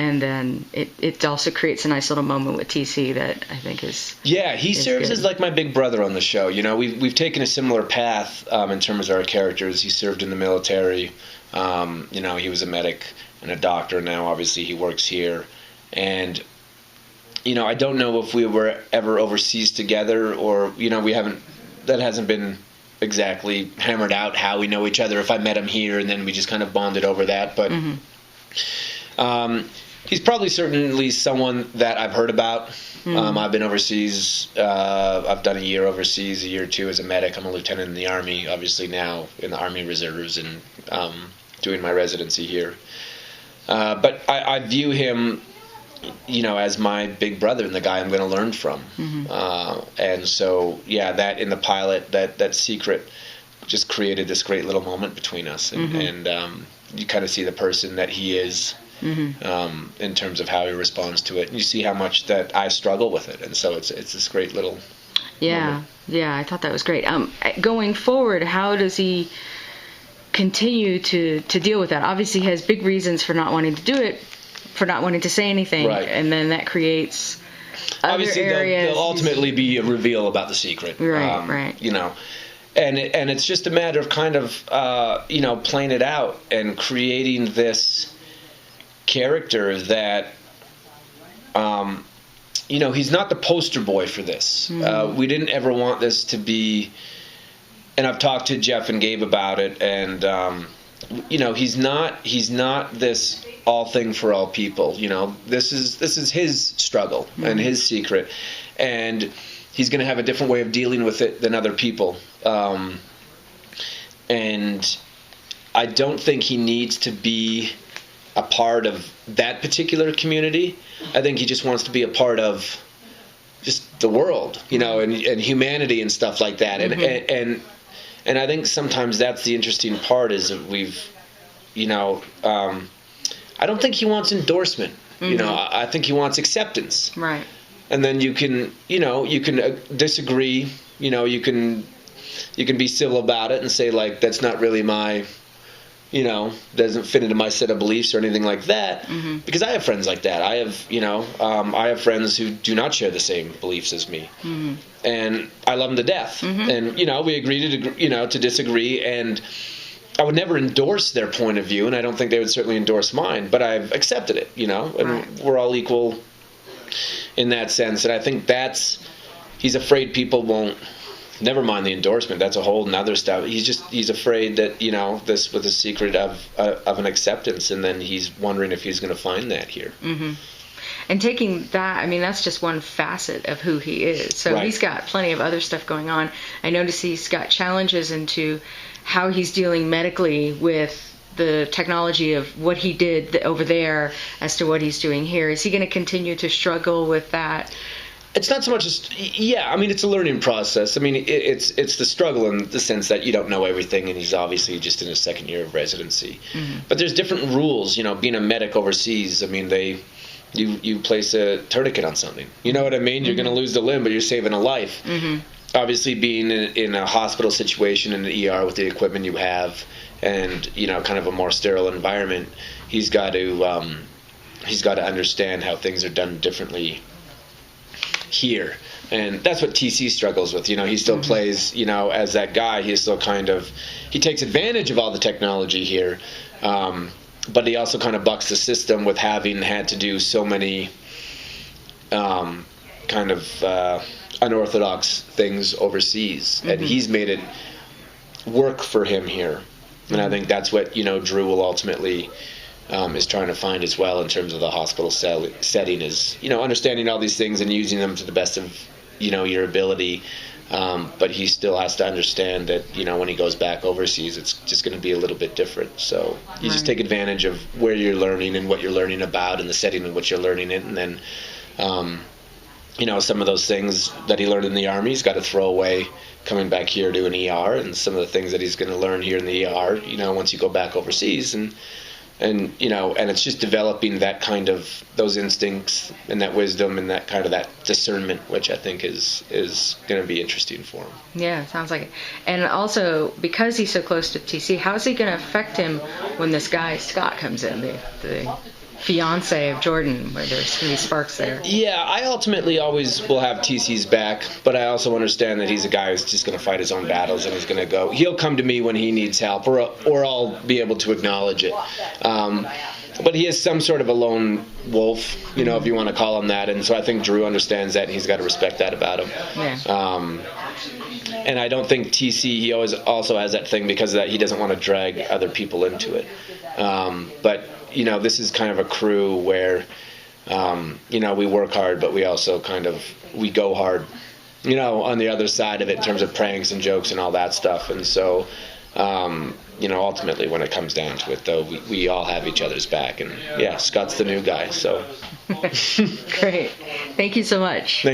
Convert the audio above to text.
and then it also creates a nice little moment with TC that I think is he serves good. as like my big brother on the show. You know, we've taken a similar path in terms of our characters. He served in the military. You know, he was a medic and a doctor. Now, obviously, he works here. And, you know, I don't know if we were ever overseas together, or, you know, that hasn't been exactly hammered out how we know each other. If I met him here and then we just kind of bonded over that. But he's probably certainly someone that I've heard about. I've been overseas. I've done a year overseas, a year or two as a medic. I'm a lieutenant in the Army, obviously now in the Army Reserves, and doing my residency here. But I view him, you know, as my big brother and the guy I'm going to learn from. And so, that in the pilot, that secret just created this great little moment between us. And you kind of see the person that he is in terms of how he responds to it. And you see how much that I struggle with it. And so it's this great little moment. Yeah, I thought that was great. Going forward, how does he continue to deal with that? Obviously, he has big reasons for not wanting to do it, for not wanting to say anything, right. And then that creates other obviously areas. There'll ultimately be a reveal about the secret, right. You know, and it's just a matter of kind of you know, playing it out and creating this character that you know, he's not the poster boy for this. We didn't ever want this to be, and I've talked to Jeff and Gabe about it, and you know, he's not this all thing for all people. You know, this is his struggle and his secret, and he's going to have a different way of dealing with it than other people. And I don't think he needs to be a part of that particular community. I think he just wants to be a part of just the world, you know, and humanity and stuff like that. And I think sometimes that's the interesting part, is that we've, you know, I don't think he wants endorsement. You know, I think he wants acceptance. Right. And then you can, you know, you can disagree. You know, you can be civil about it and say, like, that's not really my, you know, doesn't fit into my set of beliefs or anything like that. Because I have friends like that. I have, you know, I have friends who do not share the same beliefs as me. And I love them to death. And, you know, we agree to disagree, and I would never endorse their point of view, and I don't think they would certainly endorse mine, but I've accepted it, you know, and we're all equal in that sense. And I think he's afraid people won't, never mind the endorsement, that's a whole nother stuff. He's afraid that, you know, this with the secret of an acceptance, and then he's wondering if he's going to find that here. And taking that, I mean, that's just one facet of who he is. So he's got plenty of other stuff going on. I notice he's got challenges into how he's dealing medically with the technology of what he did over there as to what he's doing here. Is he going to continue to struggle with that? It's not so much as, I mean, it's a learning process. I mean, it's the struggle in the sense that you don't know everything, and he's obviously just in his second year of residency. But there's different rules, you know, being a medic overseas. I mean, you place a tourniquet on something. You know what I mean? You're going to lose the limb, but you're saving a life. Obviously, being in a hospital situation in the ER with the equipment you have, and, you know, kind of a more sterile environment, he's got to understand how things are done differently here. And that's what TC struggles with. You know, he still plays, you know, as that guy. He's still he takes advantage of all the technology here, but he also kind of bucks the system with having had to do so many unorthodox things overseas. And he's made it work for him here. And I think that's what, you know, Drew will ultimately is trying to find as well in terms of the hospital setting, is, you know, understanding all these things and using them to the best of, you know, your ability. But he still has to understand that, you know, when he goes back overseas, it's just going to be a little bit different. So you just take advantage of where you're learning and what you're learning about and the setting in which you're learning it. And then, you know, some of those things that he learned in the Army, he's got to throw away coming back here to an ER, and some of the things that he's going to learn here in the ER, you know, once you go back overseas. And you know, and it's just developing that kind of, those instincts and that wisdom and that kind of that discernment, which I think is going to be interesting for him. Yeah, sounds like it. And also, because he's so close to TC, how is he going to affect him when this guy Scott comes in, the fiance of Jordan, where there's going to be sparks there. Yeah, I ultimately always will have TC's back, but I also understand that he's a guy who's just going to fight his own battles, and he'll come to me when he needs help, or I'll be able to acknowledge it. But he is some sort of a lone wolf, if you want to call him that, and so I think Drew understands that, and he's got to respect that about him. Yeah. And I don't think TC, he always also has that thing because of that he doesn't want to drag other people into it. But, this is kind of a crew where, we work hard, but we also we go hard, on the other side of it in terms of pranks and jokes and all that stuff. And so, ultimately when it comes down to it, though, we all have each other's back. And, yeah, Scott's the new guy, so. Great. Thank you so much.